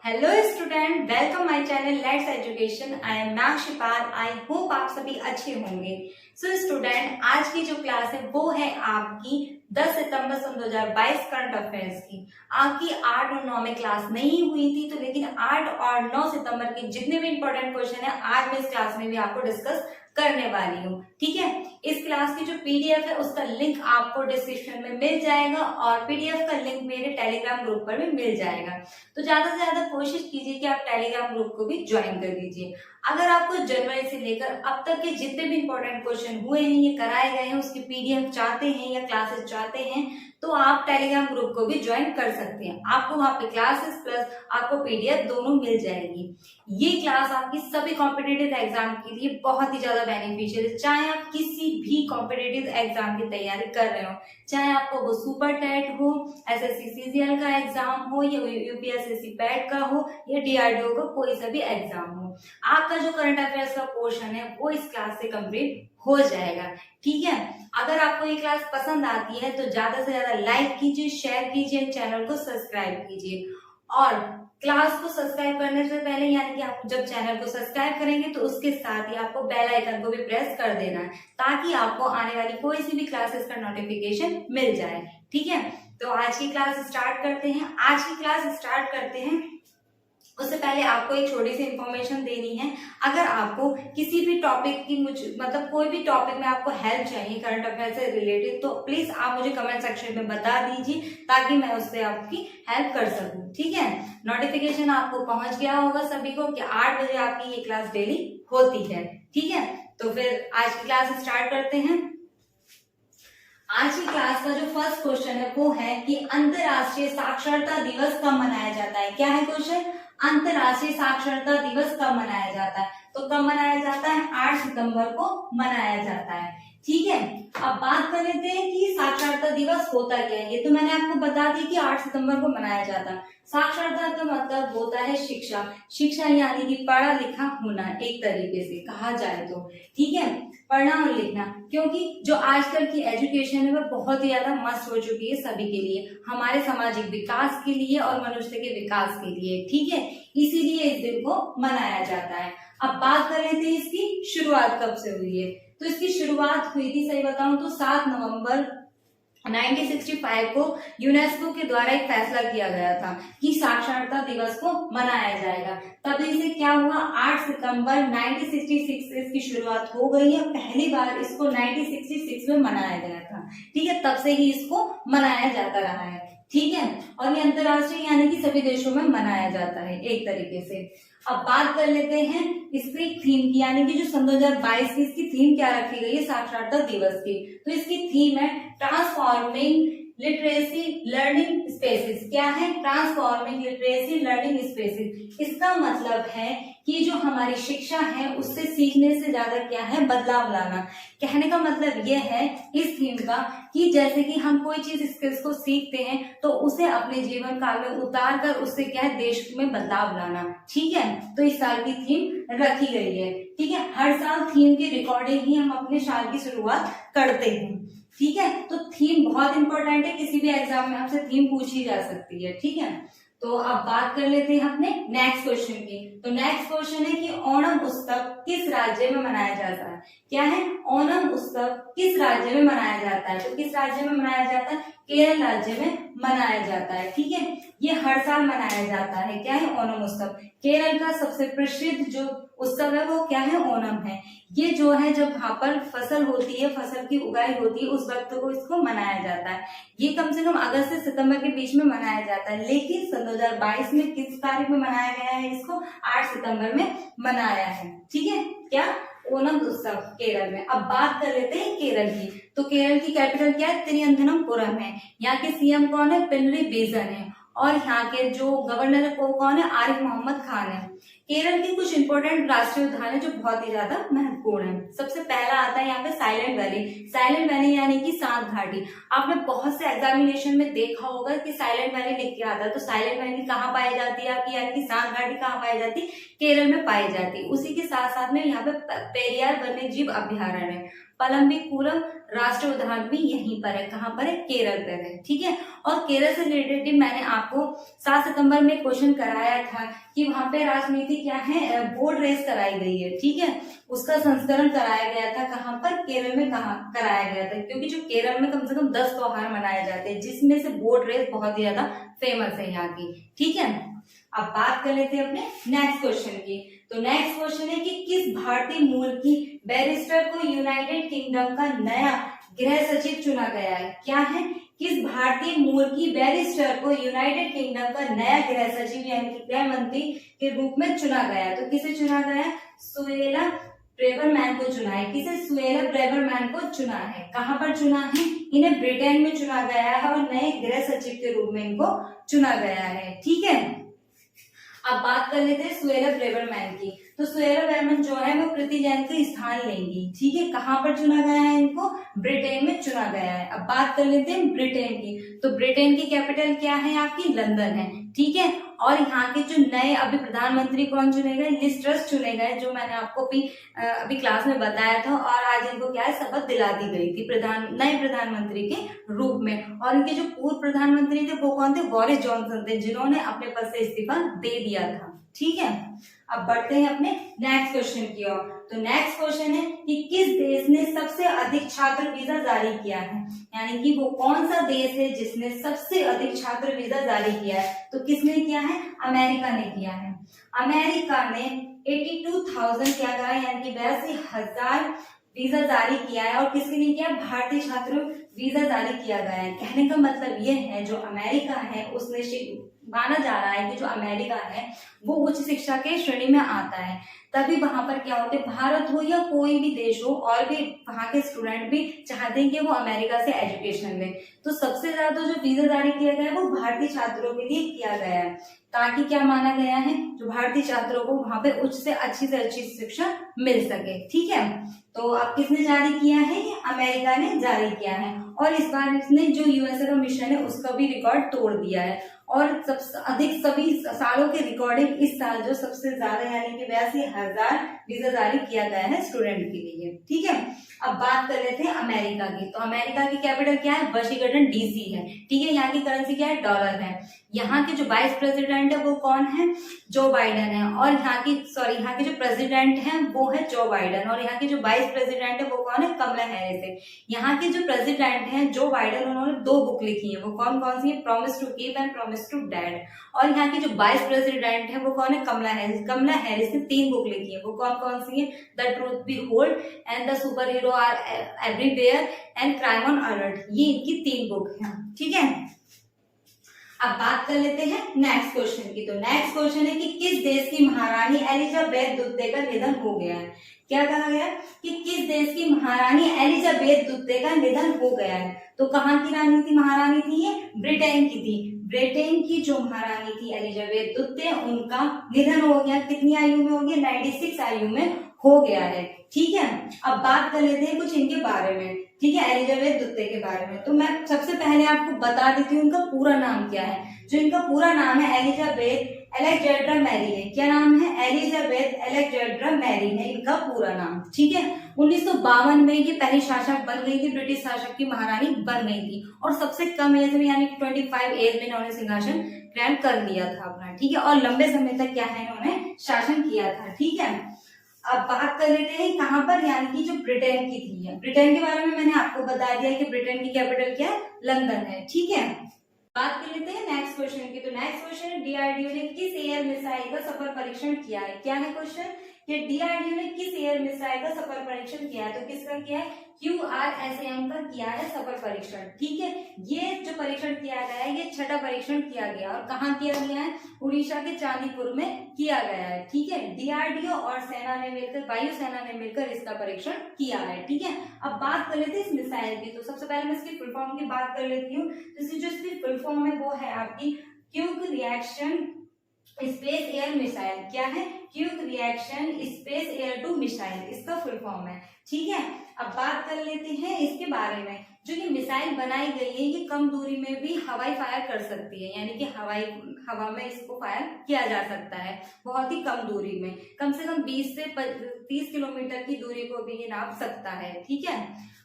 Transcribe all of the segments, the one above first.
Hello student, welcome my channel let's education. I am Nashipal. I hope आप सभी अच्छे होंगे। सो स्टूडेंट, आज की जो क्लास है वो है आपकी 10 सितंबर सन 2022 करंट अफेयर्स की। आपकी 8 और 9 में क्लास नहीं हुई थी, तो लेकिन 8 और 9 सितंबर के जितने भी इंपॉर्टेंट क्वेश्चन है आज मैं इस क्लास में भी आपको डिस्कस करने वाली हूँ। ठीक है, इस क्लास की जो पीडीएफ है उसका लिंक आपको डिस्क्रिप्शन में मिल जाएगा और पीडीएफ का लिंक मेरे टेलीग्राम ग्रुप पर भी मिल जाएगा। तो ज्यादा से ज्यादा कोशिश कीजिए कि आप टेलीग्राम ग्रुप को भी ज्वाइन कर दीजिए। अगर आपको जनवरी से लेकर अब तक के जितने भी इंपॉर्टेंट क्वेश्चन हुए हैं, ये कराए गए हैं, उसकी पीडीएफ चाहते हैं या क्लासेस चाहते हैं, तो आप टेलीग्राम ग्रुप को भी ज्वाइन कर सकते हैं। आपको वहां पे क्लासेस प्लस आपको पीडीएफ दोनों मिल जाएगी। ये क्लास आपकी सभी कॉम्पिटिटिव एग्जाम के लिए बहुत ही ज्यादा बेनिफिशियल है। चाहे आप किसी भी कॉम्पिटिटिव एग्जाम की तैयारी कर रहे हो, चाहे आपको वो सुपर टेट हो, एसएससी सीजीएल का एग्जाम हो, या यूपीएससी पैट का हो, या डीआरडीओ का कोई सा भी एग्जाम हो, आपका जो करंट अफेयर्स का पोर्शन है वो इस क्लास से कंप्लीट हो जाएगा। ठीक है, अगर आपको ये क्लास पसंद आती है तो ज्यादा से ज्यादा लाइक कीजिए, शेयर कीजिए, चैनल को सब्सक्राइब कीजिए। और क्लास को सब्सक्राइब करने से पहले, यानी कि आप जब चैनल को सब्सक्राइब करेंगे तो उसके साथ ही आपको बेल आइकन को भी प्रेस कर देना है, ताकि आपको आने वाली कोई सी भी क्लासेस का नोटिफिकेशन मिल जाए। ठीक है, तो आज की क्लास स्टार्ट करते हैं। आज की क्लास स्टार्ट करते हैं उससे पहले आपको एक छोटी सी इंफॉर्मेशन देनी है। अगर आपको किसी भी टॉपिक की मतलब कोई भी टॉपिक में आपको हेल्प चाहिए करंट अफेयर से रिलेटेड, तो प्लीज आप मुझे कमेंट सेक्शन में बता दीजिए, ताकि मैं उससे आपकी हेल्प कर सकूं। ठीक है, नोटिफिकेशन आपको पहुंच गया होगा सभी को कि 8 बजे आपकी ये क्लास डेली होती है। ठीक है, तो फिर आज की क्लास स्टार्ट करते हैं। आज की क्लास का जो फर्स्ट क्वेश्चन है वो है कि अंतरराष्ट्रीय साक्षरता दिवस कब मनाया जाता है। क्या है क्वेश्चन? अंतरराष्ट्रीय साक्षरता दिवस कब मनाया जाता है? तो कब मनाया जाता है? 8 सितंबर को मनाया जाता है। ठीक है, अब बात कर लेते हैं कि साक्षरता दिवस होता क्या है। ये तो मैंने आपको बता दी कि 8 सितंबर को मनाया जाता है। साक्षरता का मतलब होता है शिक्षा। शिक्षा यानी कि पढ़ा लिखा होना, एक तरीके से कहा जाए तो। ठीक है, पढ़ना और लिखना, क्योंकि जो आजकल की एजुकेशन है वो बहुत ही ज्यादा मस्त हो चुकी है सभी के लिए, हमारे सामाजिक विकास के लिए और मनुष्य के विकास के लिए। ठीक है, इसीलिए इस दिन को मनाया जाता है। अब बात कर लेते हैं इसकी शुरुआत कब से हुई है। तो इसकी शुरुआत हुई थी, सही बताऊं तो 7 नवंबर 1965 को यूनेस्को के द्वारा एक फैसला किया गया था कि साक्षरता दिवस को मनाया जाएगा। तभी से क्या हुआ, 8 सितंबर 1966 से इसकी शुरुआत हो गई है। पहली बार इसको 1966 में मनाया गया था। ठीक है, तब से ही इसको मनाया जाता रहा है। ठीक है, और ये अंतरराष्ट्रीय यानी कि सभी देशों में मनाया जाता है एक तरीके से। अब बात कर लेते हैं इसकी थीम की, यानी कि जो सन 2022 की इसकी थीम क्या रखी गई है साक्षरता दिवस की। तो इसकी थीम है ट्रांसफॉर्मिंग लिटरेसी लर्निंग स्पेसिस। क्या है? Transforming literacy learning spaces. इसका मतलब है कि जो हमारी शिक्षा है उससे सीखने से ज्यादा क्या है, बदलाव लाना। कहने का मतलब यह है इस थीम का कि जैसे कि हम कोई चीज स्किल्स को सीखते हैं तो उसे अपने जीवन काल में उतार कर उससे क्या है, देश में बदलाव लाना। ठीक है, तो इस साल की थीम रखी गई है। ठीक है, हर साल थीम की रिकॉर्डिंग ही हम अपने साल की शुरुआत करते हैं। ठीक है, तो थीम बहुत इंपॉर्टेंट है, किसी भी एग्जाम में आपसे थीम पूछी जा सकती है। ठीक है, तो अब बात कर लेते हैं अपने नेक्स्ट क्वेश्चन की। तो नेक्स्ट क्वेश्चन है कि ओणम उत्सव किस राज्य में मनाया जाता है। क्या है? ओणम उत्सव किस राज्य में मनाया जाता है? तो किस राज्य में मनाया जाता है? केरल राज्य में मनाया जाता है। ठीक है, ये हर साल मनाया जाता है। क्या है? ओणम उत्सव। केरल का सबसे प्रसिद्ध जो उत्सव है वो क्या है? ओणम है। ये जो है जब वहां पर फसल होती है, फसल की उगाई होती है, उस वक्त को इसको मनाया जाता है। ये कम से कम अगस्त से सितंबर के बीच में मनाया जाता है, लेकिन सन 2022 में किस तारीख में मनाया गया है इसको? 8 सितंबर में मनाया है। ठीक है, क्या? ओणम उत्सव केरल में। अब बात कर लेते हैं केरल की। तो केरल की कैपिटल क्या है? तिरुवनंतपुरम है। यहाँ के सीएम कौन है? पिनरई विजयन है। और यहाँ के जो गवर्नर है वो कौन है? आरिफ मोहम्मद खान है। केरल की कुछ इंपॉर्टेंट राष्ट्रीय उद्यान है जो बहुत ही ज्यादा महत्वपूर्ण है। सबसे पहला आता है यहाँ पे साइलेंट वैली। साइलेंट वैली यानी कि सांत घाटी। आपने बहुत से एग्जामिनेशन में देखा होगा कि साइलेंट वैली लिख के आता है। तो साइलेंट वैली कहाँ पाई जाती है आपकी, यानी कि सांत घाटी कहाँ पाई जाती है? केरल में पाई जाती है। उसी के साथ साथ में यहाँ पे पेरियार वन्य जीव अभ्यारण्य है, पलम्बीकुलम राष्ट्र उद्यान भी यहीं पर है। कहाँ पर है? केरल पर है। ठीक है, और केरल से रिलेटेड मैंने आपको 7 सितंबर में क्वेश्चन कराया था कि वहां पे राजनीति क्या है, बोट रेस कराई गई है। ठीक है, उसका संस्करण कराया गया था। कहाँ पर? केरल में। कहाँ कराया गया था? क्योंकि जो केरल में कम से कम 10 त्योहार मनाए जाते हैं, जिसमें से बोट रेस बहुत ही ज्यादा फेमस है यहाँ की। ठीक है, अब बात कर लेते हैं अपने नेक्स्ट क्वेश्चन की। तो नेक्स्ट क्वेश्चन है कि किस भारतीय मूल की बैरिस्टर को यूनाइटेड किंगडम का नया गृह सचिव चुना गया है? क्या है? किस भारतीय मूल की बैरिस्टर को यूनाइटेड किंगडम का नया गृह सचिव यानी कि गृह मंत्री के रूप में चुना गया है? तो किसे चुना गया है? सुएला ब्रेवरमैन को चुना है। किसे? सुएला ब्रेवरमैन को चुना है। कहां पर चुना है? इन्हें ब्रिटेन में चुना गया है और नए गृह सचिव के रूप में इनको चुना गया है। ठीक है, अब बात कर लेते हैं सुएला ब्रेवरमैन की। तो सुएला ब्रेवरमैन जो है वो प्रीति जैन का स्थान लेंगी। ठीक है, कहां पर चुना गया है इनको? ब्रिटेन में चुना गया है। अब बात कर लेते हैं ब्रिटेन की। तो ब्रिटेन की कैपिटल क्या है? आपकी लंदन है। ठीक है, और यहाँ के जो नए अभी प्रधानमंत्री कौन चुने गए? लिज ट्रस चुने गए, जो मैंने आपको अभी क्लास में बताया था। और आज इनको क्या है, शपथ दिला दी गई थी नए प्रधानमंत्री के रूप में। और इनके जो पूर्व प्रधानमंत्री थे वो कौन थे? बोरिस जॉनसन थे, जिन्होंने अपने पद से इस्तीफा दे दिया था। ठीक है, अब बढ़ते हैं अपने नेक्स्ट क्वेश्चन की ओर। तो नेक्स्ट क्वेश्चन है कि किस देश ने सबसे अधिक छात्र वीजा जारी किया है? यानी कि वो कौन सा देश है जिसने सबसे अधिक छात्र वीजा जारी किया है? तो किसने किया है? अमेरिका ने किया है। अमेरिका ने 82,000 क्या कहा, यानी कि 82,000 वीजा जारी किया है। और किसके लिए किया? भारतीय छात्रों वीजा जारी किया गया है। कहने का मतलब ये है जो अमेरिका है उसने माना जा रहा है कि जो अमेरिका है वो उच्च शिक्षा के श्रेणी में आता है। तभी वहां पर क्या होते, भारत हो या कोई भी देश हो, और भी वहां के स्टूडेंट भी चाहते हैं कि वो अमेरिका से एजुकेशन लें। तो सबसे ज्यादा जो वीजा जारी किया गया है वो भारतीय छात्रों के लिए किया गया है, ताकि क्या माना गया है, जो भारतीय छात्रों को वहां पे उच्च से अच्छी शिक्षा मिल सके। ठीक है, तो अब किसने जारी किया है? ये अमेरिका ने जारी किया है। और इस बार इसने जो यूएसए का मिशन है उसका भी रिकॉर्ड तोड़ दिया है। और सबसे अधिक सभी सालों के रिकॉर्डिंग इस साल जो सबसे ज्यादा यानी कि 82,000 वीजा जारी किया गया है स्टूडेंट के लिए। ठीक है, अब बात कर लेते हैं अमेरिका की। तो अमेरिका की कैपिटल क्या है? वाशिंगटन डीसी है। ठीक है, यहाँ की करेंसी क्या है? डॉलर है। यहाँ के जो वाइस प्रेसिडेंट है वो कौन है? जो बाइडेन है। और यहाँ के जो प्रेसिडेंट है वो है जो बाइडेन। और यहाँ की जो वाइस प्रेसिडेंट है वो कौन है? कमला हैरिस है। यहाँ के जो प्रेसिडेंट हैं जो बाइडेन, उन्होंने 2 बुक लिखी है। वो कौन कौन सी है? Promise to keep and promise to dad. और यहाँ की जो वाइस प्रेसिडेंट है वो कौन है? कमला हैरिस। कमला हैरिस ने 3 बुक लिखी है। वो कौन कौन सी है? The truth behold and the superhero are everywhere and crime on alert. ये इनकी 3 बुक है। ठीक है, अब बात कर लेते हैं नेक्स्ट क्वेश्चन की। तो नेक्स्ट क्वेश्चन है कि किस देश की महारानी एलिजाबेथ द्वितीय का निधन हो गया है? क्या कहा गया कि किस देश की महारानी एलिजाबेथ द्वितीय का निधन हो गया है? तो कहाँ की रानी थी? महारानी थी ये ब्रिटेन की थी। ब्रिटेन की जो महारानी थी एलिजाबेथ द्वितीय, उनका निधन हो गया। कितनी आयु में हो गया? 96 आयु में हो गया है। ठीक है, अब बात कर लेते हैं कुछ इनके बारे में। ठीक है, एलिजाबेथ द्वितीय के बारे में। तो मैं सबसे पहले आपको बता देती हूँ इनका पूरा नाम क्या है। जो इनका पूरा नाम है एलिजाबेथ अलेक्जेंड्रा मैरी है। क्या नाम है? एलिजाबेथ अलेक्जेंड्रा मैरी है इनका पूरा नाम। ठीक है, 1952 में ये पहली शासक बन गई थी, ब्रिटिश शासक की महारानी बन गई थी। और सबसे कम एज में यानी 25 एज में इन्होंने सिंहासन ग्रहण कर लिया था अपना। ठीक है, और लंबे समय तक क्या है, इन्होंने शासन किया था। ठीक है, अब बात कर लेते हैं कहां पर, यानी कि जो ब्रिटेन की थी। ब्रिटेन के बारे में मैंने आपको बता दिया कि ब्रिटेन की कैपिटल क्या है? लंदन है। ठीक है, बात कर लेते हैं नेक्स्ट क्वेश्चन की। तो नेक्स्ट क्वेश्चन है डीआरडीओ ने किस एयर मिसाइल का सफल परीक्षण किया है? क्या है क्वेश्चन? कि डीआरडीओ ने किस एयर मिसाइल का सफल परीक्षण किया है? तो किसका किया है? QRSAM का किया है सफल परीक्षण। ठीक है, ये जो परीक्षण किया गया है ये 6ठा परीक्षण किया गया। और कहाँ किया गया है? उड़ीसा के चांदीपुर में किया गया है। ठीक है, डीआरडीओ और सेना ने मिलकर, वायुसेना ने मिलकर इसका परीक्षण किया है। ठीक है, अब बात कर लेते हैं इस मिसाइल की। तो सबसे पहले मैं इसकी फुल फॉर्म की बात कर लेती हूँ। तो जो इसकी फुल फॉर्म है वो है आपकी quick reaction space air missile. क्या है? Quick reaction space air to missile, इसका फुल फॉर्म है। ठीक है, अब बात कर लेते हैं इसके बारे में जो ये मिसाइल बनाई गई है ये कम दूरी में भी हवाई फायर कर सकती है, यानी कि हवा में इसको फायर किया जा सकता है बहुत ही कम दूरी में, कम से कम 20 से 30 किलोमीटर की दूरी को भी ये नाप सकता है। ठीक है,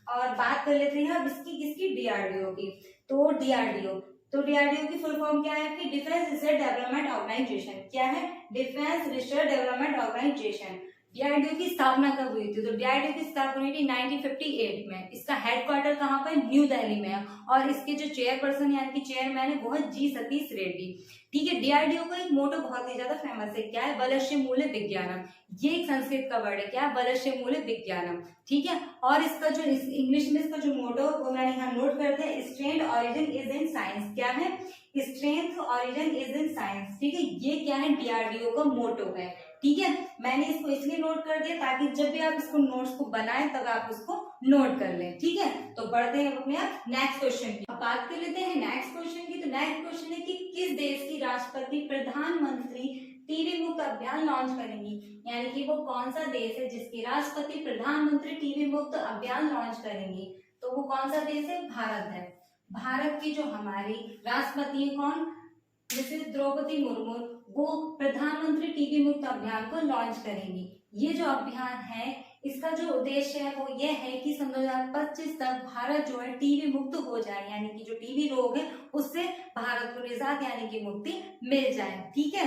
और बात कर लेते हैं अब इसकी किसकी, डीआरडीओ की। तो डीआरडीओ की फुल फॉर्म क्या है कि डिफेंस रिसर्च डेवलपमेंट ऑर्गेनाइजेशन। क्या है, defence research development organisation. DRDO की स्थापना कब हुई थी, तो डीआरडीओ की स्थापना हुई थी 1958 में। इसका हेडक्वार्टर कहाँ पर, न्यू दिल्ली में है, और इसके जो चेयरपर्सन यानी कि चेयरमैन है वो है जी सतीश रेड्डी। ठीक है, डीआरडीओ का एक मोटो बहुत ही ज्यादा फेमस है, क्या है, बलस्य मूल्य विज्ञानम। ये एक संस्कृत का वर्ड है, क्या है, बलस्य मूल्य विज्ञानम। ठीक है, और इसका जो इंग्लिश में इसका जो मोटो वो मैंने यहाँ नोट कर दिया, strength origin is in science. क्या है, strength origin is in science. ठीक है, ये क्या है, डीआरडीओ का मोटो है। ठीक है, मैंने इसको इसलिए नोट कर दिया ताकि जब भी आप इसको नोट्स को बनाएं तब आप उसको नोट कर लें। ठीक है, तो बढ़ते हैं अपने आप नेक्स्ट क्वेश्चन की। अब बात कर लेते हैं नेक्स्ट क्वेश्चन की। तो नेक्स्ट क्वेश्चन है कि किस देश की राष्ट्रपति प्रधानमंत्री टीबी मुक्त अभियान लॉन्च करेंगी, यानी कि वो कौन सा देश है जिसकी राष्ट्रपति प्रधानमंत्री टीबी मुक्त अभियान लॉन्च करेंगी। तो वो कौन सा देश है, भारत है। भारत की जो हमारी राष्ट्रपति है कौन, मिसेस द्रौपदी मुर्मू, वो प्रधानमंत्री टीबी मुक्त अभियान को लॉन्च करेंगी। ये जो अभियान है इसका जो उद्देश्य है वो ये है कि सन 2025 तक भारत जो है टीबी मुक्त हो जाए, यानी कि जो टीबी रोग है उससे भारत को निजात यानी कि मुक्ति मिल जाए। ठीक है,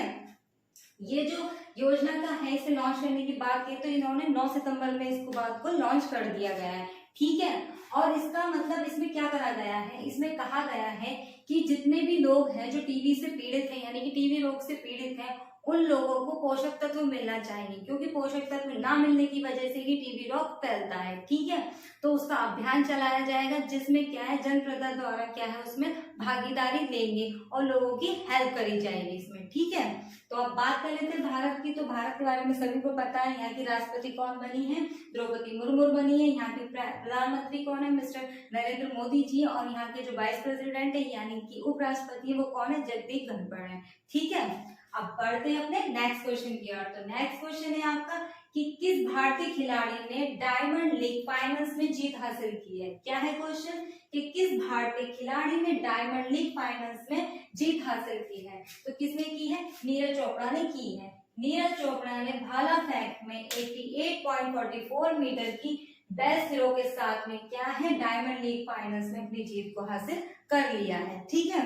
ये जो योजना का है इसे लॉन्च करने की बात की तो इन्होंने 9 सितंबर में इसको बात को लॉन्च कर दिया गया है। ठीक है, और इसका मतलब इसमें क्या करा गया है, इसमें कहा गया है कि जितने भी लोग हैं जो टीबी से पीड़ित हैं यानी कि टीबी रोग से पीड़ित हैं उन लोगों को पोषक तत्व मिलना चाहिए, क्योंकि पोषक तत्व ना मिलने की वजह से ही टीबी रोग फैलता है। ठीक है, तो उसका अभियान चलाया जाएगा जिसमें क्या है, जनप्रतिनिधि द्वारा क्या है उसमें भागीदारी लेंगे और लोगों की हेल्प करी जाएगी इसमें। ठीक है, तो अब बात कर लेते हैं भारत की। तो भारत के बारे में सभी को पता है, यहाँ की राष्ट्रपति कौन बनी है, द्रौपदी मुर्मू बनी है। यहाँ के प्रधानमंत्री कौन है, मिस्टर नरेंद्र मोदी जी, और यहाँ के जो वाइस प्रेसिडेंट है यानी कि उपराष्ट्रपति है वो कौन है, जगदीप धनखड़ है। ठीक है, अब बढ़ते हैं अपने नेक्स्ट क्वेश्चन की ओर। तो नेक्स्ट क्वेश्चन है आपका कि किस भारतीय खिलाड़ी ने डायमंड लीग फाइनल्स में जीत हासिल की है। क्या है क्वेश्चन कि किस भारतीय खिलाड़ी ने डायमंड लीग फाइनल्स में जीत हासिल की है। तो किसने की है, नीरज चोपड़ा ने की है। नीरज चोपड़ा ने भाला फेंक में 88.44 मीटर की बेस्ट थ्रो के साथ में क्या है, डायमंड लीग फाइनल्स में अपनी जीत को हासिल कर लिया है। ठीक है,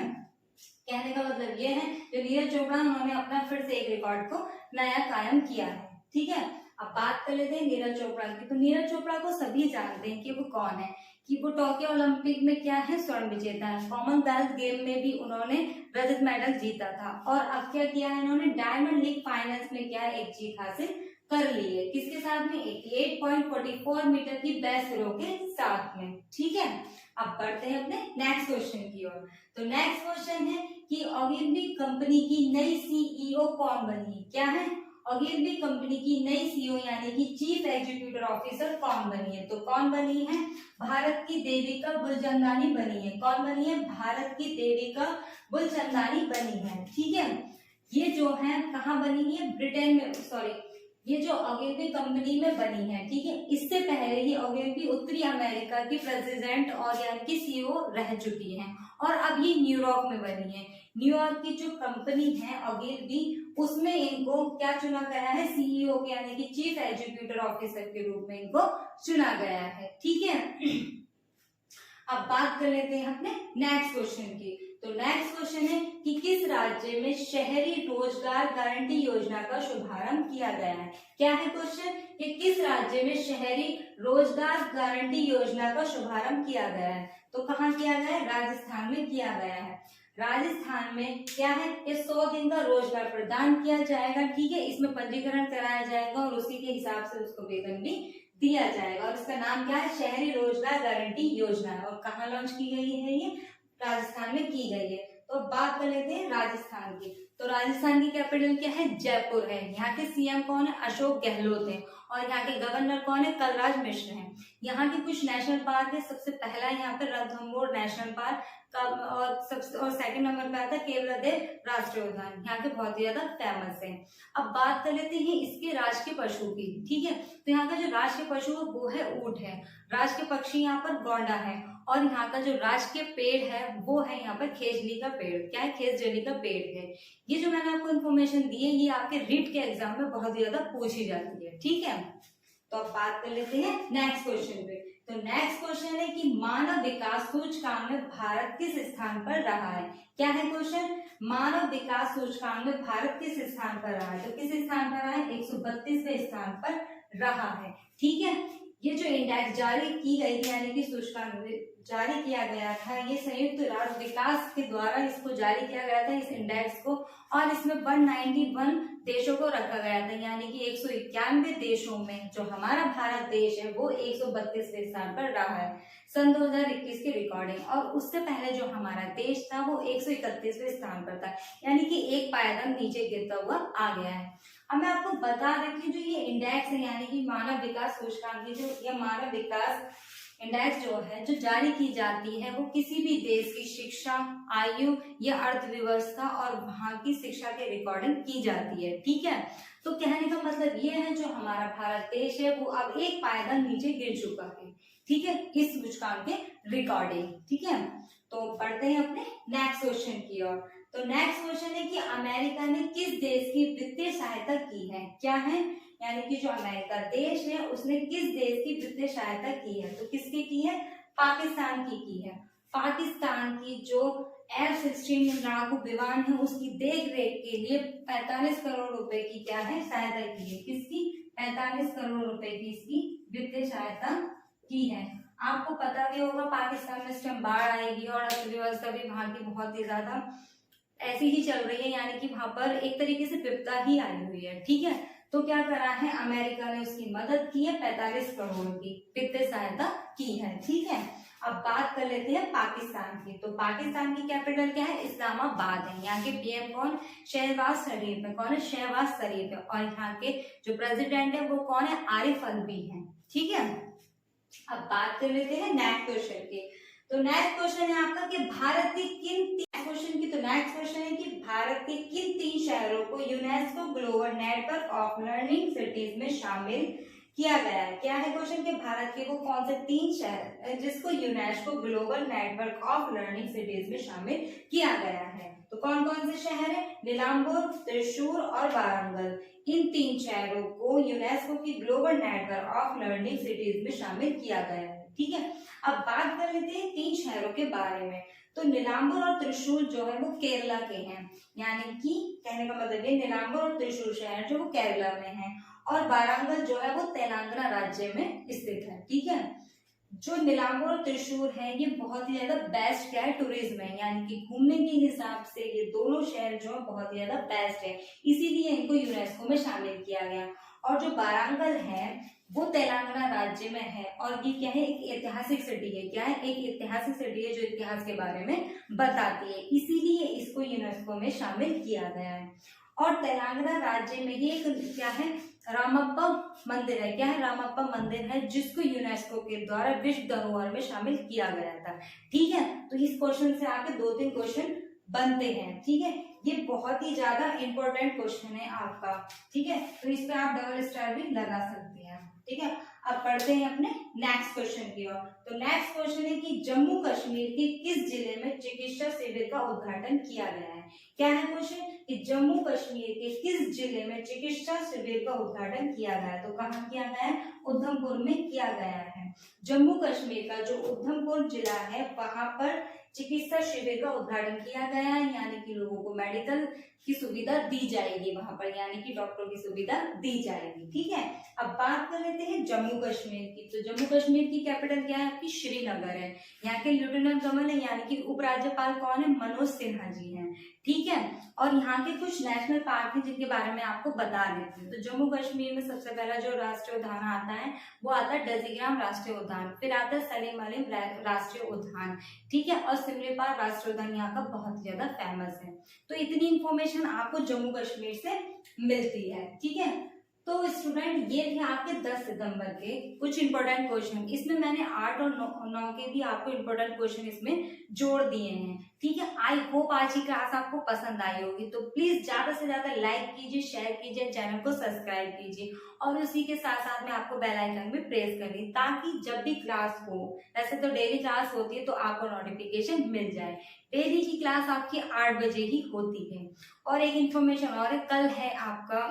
कहने का मतलब ये है जो नीरज चोपड़ा उन्होंने अपना फिर से एक रिकॉर्ड को नया कायम किया है। ठीक है, अब बात कर लेते हैं नीरज चोपड़ा की। तो नीरज चोपड़ा को सभी जानते हैं कि वो कौन है, कि वो टोक्यो ओलंपिक में क्या है, स्वर्ण विजेता है। कॉमनवेल्थ गेम में भी उन्होंने रजत मेडल जीता था, और अब क्या किया है इन्होंने, डायमंड लीग फाइनल्स में क्या है, एक जीत हासिल कर ली है। किसके साथ में, 88.44 मीटर की बेस्ट थ्रो के साथ में। ठीक है, अब बढ़ते हैं अपने नेक्स्ट क्वेश्चन की ओर। तो नेक्स्ट क्वेश्चन है कि ओगिलबी कंपनी की नई सीईओ कौन बनी। क्या है, ओगिलबी कंपनी की नई सीईओ यानी कि चीफ एग्जीक्यूटिव ऑफिसर कौन बनी है। तो कौन बनी है, भारत की देविका बुलचंदानी बनी है। कौन बनी है, भारत की देविका बुलचंदानी बनी है। ठीक है, ये जो है कहाँ बनी है, ब्रिटेन में, सॉरी ये जो ओगिलबी कंपनी में बनी है। ठीक है, इससे पहले ही ओगिलबी उत्तरी अमेरिका की प्रेसिडेंट और यानी कि सीईओ रह चुकी हैं, और अब ये न्यूयॉर्क में बनी है। न्यूयॉर्क की जो कंपनी है ओगिलबी, उसमें इनको क्या चुना गया है, सीईओ के यानी कि चीफ एग्जीक्यूटिव ऑफिसर के रूप में इनको चुना गया है। ठीक है, अब बात कर लेते हैं अपने नेक्स्ट क्वेश्चन की। तो नेक्स्ट क्वेश्चन है कि किस राज्य में शहरी रोजगार गारंटी योजना का शुभारंभ किया गया है। क्या है क्वेश्चन कि किस राज्य में शहरी रोजगार गारंटी योजना का शुभारंभ किया गया है। तो कहाँ किया गया है, राजस्थान में किया गया है। राजस्थान में क्या है, ये 100 दिन का रोजगार प्रदान किया जाएगा। ठीक है, इसमें पंजीकरण कराया जाएगा और उसी के हिसाब से उसको वेतन भी दिया जाएगा, और इसका नाम क्या है, शहरी रोजगार गारंटी योजना। और कहाँ लॉन्च की गई है, ये राजस्थान में की गई है। तो बात कर लेते हैं राजस्थान की। तो राजस्थान की कैपिटल क्या है, जयपुर है। यहाँ के सीएम कौन है, अशोक गहलोत है, और यहाँ के गवर्नर कौन है, कलराज मिश्र हैं। यहाँ के कुछ नेशनल पार्क है, सबसे पहला यहाँ पे रणथंभौर नेशनल पार्क का, और सेकंड नंबर पे आता है केवलादेव राष्ट्रीय उद्यान। यहाँ के बहुत ही ज्यादा फेमस है। अब बात कर लेते हैं इसके राष्ट्रीय पशु की। ठीक है, तो यहाँ का जो राष्ट्रीय पशु है वो है ऊंट है। राष्ट्रीय पक्षी यहाँ पर गौंडा है, और यहाँ का जो राष्ट्रीय पेड़ है वो है यहाँ पर खेजली का पेड़। क्या है? खेजड़ी का पेड़ है। ये जो मैंने आपको इन्फॉर्मेशन दी है ये आपके रिट के एग्जाम में बहुत ज्यादा पूछी जाती है। ठीक है, तो अब बात कर लेते हैं नेक्स्ट क्वेश्चन पे। तो नेक्स्ट क्वेश्चन है कि मानव विकास सूचकांक में भारत किस स्थान पर रहा है? क्या है क्वेश्चन? मानव विकास सूचकांक में भारत किस स्थान पर रहा है? तो किस स्थान पर रहा है? 132वें स्थान पर रहा है। ठीक है, ये जो इंडेक्स जारी की गई थी यानी कि सूचकांक जारी किया गया था, ये संयुक्त राष्ट्र विकास के द्वारा इसको जारी किया गया था इस इंडेक्स को, और इसमें 191 देशों को रखा गया था, यानी कि 191 देशों में जो हमारा भारत देश है वो 132वें स्थान पर रहा है सन 2021 की रिकॉर्डिंग। और उससे पहले जो हमारा देश था वो 131वें स्थान पर था, यानी कि एक पायदान नीचे गिरता हुआ आ गया है। अब मैं आपको बता दें कि जो ये इंडेक्स है यानी कि मानव विकास सूचकांक की जो ये मानव विकास इंडेक्स जो है जो जारी की जाती है वो किसी भी देश की शिक्षा, आयु या अर्थव्यवस्था और वहां की शिक्षा के रिकॉर्डिंग की जाती है। ठीक है, तो कहने का मतलब ये है जो हमारा भारत देश है वो अब एक पायदान नीचे गिर चुका है। ठीक है, इस सूचकांक के रिकॉर्डिंग। ठीक है, तो पढ़ते हैं अपने नेक्स्ट क्वेश्चन की ओर। तो नेक्स्ट क्वेश्चन है कि अमेरिका ने किस देश की वित्तीय सहायता की है? क्या है? यानी कि जो अमेरिका देश है उसने किस देश की वित्तीय सहायता की है? तो किसकी की है? पाकिस्तान की है। पाकिस्तान की जो F-16 लड़ाकू विमान है उसकी देख रेख के लिए 45 करोड़ रुपए की क्या है? सहायता की है। किसकी? 45 करोड़ रुपए की इसकी वित्तीय सहायता की है। आपको पता भी होगा पाकिस्तान में इस टाइम बाढ़ आएगी और अर्थव्यवस्था भी वहां की बहुत ही ज्यादा ऐसी ही चल रही है, यानी कि वहां पर एक तरीके से विपदा ही आई हुई है। ठीक है, तो क्या करा है? अमेरिका ने उसकी मदद की है, 45 करोड़ की वित्तीय सहायता की है। ठीक है, अब बात कर लेते हैं पाकिस्तान की। तो पाकिस्तान की कैपिटल क्या है? इस्लामाबाद है। यहाँ के पीएम कौन? शहबाज शरीफ है। कौन है? शहबाज शरीफ है। और यहाँ के जो प्रेसिडेंट है वो कौन है? आरिफ अलवी है। ठीक है, अब बात कर लेते हैं नेक्स्ट क्वेश्चन की। तो नेक्स्ट क्वेश्चन है आपका कि भारत के किन क्वेश्चन की तो नेक्स्ट क्वेश्चन है कि भारत के किन 3 शहरों को UNESCO global network of learning cities में शामिल किया गया है? क्या है क्वेश्चन कि भारत के वो कौन से 3 शहर जिसको UNESCO global network of learning cities में शामिल किया गया है? तो कौन कौन से शहर है? नीलांबुर, त्रिशूर और वारंगल। इन 3 शहरों को यूनेस्को की global network of learning cities में शामिल किया गया है। ठीक है, अब बात कर लेते हैं 3 शहरों के बारे में। तो नीलांबुर और त्रिशूर जो है वो केरला के हैं, यानी कि कहने का मतलब ये नीलांबुर और त्रिशूर शहर जो वो केरला में है, और वारंगल जो है वो तेलंगाना राज्य में स्थित है। ठीक है, जो नीलांबुर और त्रिशूर है ये बहुत ही ज्यादा बेस्ट क्या है? टूरिज्म है, यानी कि घूमने के हिसाब से ये दोनों शहर जो है बहुत ही ज्यादा बेस्ट है, इसीलिए इनको यूनेस्को में शामिल किया गया। और जो वारंगल है वो तेलंगाना राज्य में है, और ये क्या है? एक ऐतिहासिक सिटी है। क्या है? एक ऐतिहासिक सिटी है जो इतिहास के बारे में बताती है, इसीलिए इसको यूनेस्को में शामिल किया गया है। और तेलंगाना राज्य में ही एक क्या है? रामप्पा मंदिर है। क्या है? रामप्पा मंदिर है जिसको यूनेस्को के द्वारा विश्व धरोहर में शामिल किया गया था। ठीक है, तो इस क्वेश्चन से आके 2-3 क्वेश्चन बनते हैं। ठीक है, ये बहुत ही ज्यादा इंपॉर्टेंट क्वेश्चन है आपका। ठीक है, तो इस पे आप डबल स्टार भी लगा सकते हैं। ठीक है, अब पढ़ते हैं अपने नेक्स्ट क्वेश्चन की ओर। तो नेक्स्ट क्वेश्चन है कि जम्मू कश्मीर के किस जिले में चिकित्सा शिविर का उद्घाटन किया गया है? क्या है क्वेश्चन कि जम्मू कश्मीर के किस जिले में चिकित्सा शिविर का उद्घाटन किया गया है? तो कहाँ किया गया है? उधमपुर में किया गया है। जम्मू कश्मीर का जो उधमपुर जिला है वहां पर चिकित्सा शिविर का उद्घाटन किया गया है, यानी कि लोगों को मेडिकल की सुविधा दी जाएगी वहां पर, यानी कि डॉक्टरों की सुविधा दी जाएगी। ठीक है, अब बात कर लेते हैं जम्मू कश्मीर की। तो जम्मू कश्मीर की कैपिटल क्या है आपकी? श्रीनगर है। यहाँ के लेफ्टिनेंट गवर्नर है यानी कि उपराज्यपाल कौन है? मनोज सिन्हा जी हैं। ठीक है, और यहाँ के कुछ नेशनल पार्क हैं जिनके बारे में आपको बता देती हूँ। तो जम्मू कश्मीर में सबसे पहला जो राष्ट्रीय उद्यान आता है वो आता है डजीग्राम राष्ट्रीय उद्यान, फिर आता है सलीम अली राष्ट्रीय उद्यान। ठीक है, और सिमलीपाल राष्ट्रीय उद्यान यहाँ का बहुत ज्यादा फेमस है। तो इतनी इंफॉर्मेशन आपको जम्मू कश्मीर से मिलती है। ठीक है, तो स्टूडेंट ये थे आपके 10 सितंबर के कुछ इंपॉर्टेंट क्वेश्चन। इसमें मैंने 8 और 9 के भी आपको इंपॉर्टेंट क्वेश्चन इसमें जोड़ दिए हैं। ठीक है, आई होप आज की क्लास आपको पसंद आई होगी। तो प्लीज ज्यादा से ज्यादा लाइक कीजिए, शेयर कीजिए, चैनल को सब्सक्राइब कीजिए और उसी के साथ साथ में आपको बेल आइकन भी प्रेस करनी, ताकि जब भी क्लास हो, वैसे तो डेली क्लास होती है तो आपको नोटिफिकेशन मिल जाए। डेली की क्लास आपकी 8 बजे ही होती है। और एक इन्फॉर्मेशन और है, कल है आपका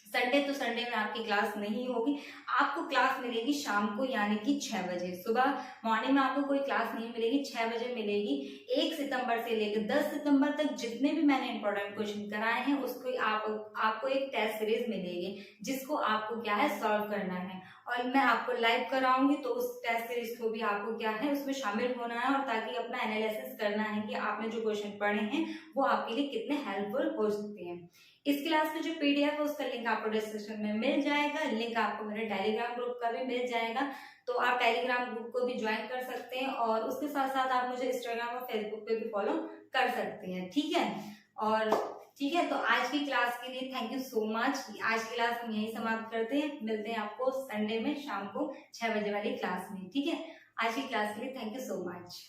संडे, तो संडे में आपकी क्लास नहीं होगी। आपको क्लास मिलेगी शाम को, यानी कि 6 बजे। सुबह मॉर्निंग में आपको कोई क्लास नहीं मिलेगी, 6 बजे मिलेगी। 1 सितंबर से लेकर 10 सितंबर तक जितने भी मैंने इंपॉर्टेंट क्वेश्चन कराए हैं उसको आपको एक टेस्ट सीरीज मिलेगी, जिसको आपको क्या है सॉल्व करना है। और मैं आपको लाइव कराऊंगी, तो उस टेस्ट सीरीज को भी आपको क्या है उसमें शामिल होना है, और ताकि अपना एनालिसिस करना है कि आपने जो क्वेश्चन पढ़े हैं वो आपके लिए कितने हेल्पफुल हो सकते हैं। इस क्लास में जो पीडीएफ है उसका लिंक आपको डिस्क्रिप्शन में मिल जाएगा। लिंक आपको मेरे टेलीग्राम ग्रुप का भी मिल जाएगा, तो आप टेलीग्राम ग्रुप को भी ज्वाइन कर सकते हैं। और उसके साथ साथ आप मुझे इंस्टाग्राम और फेसबुक पे भी फॉलो कर सकते हैं। ठीक है, और ठीक है, तो आज की क्लास के लिए थैंक यू सो मच। आज की क्लास हम यही समाप्त करते हैं। मिलते हैं आपको संडे में शाम को 6 बजे वाली क्लास में। ठीक है, आज की क्लास के लिए थैंक यू सो मच।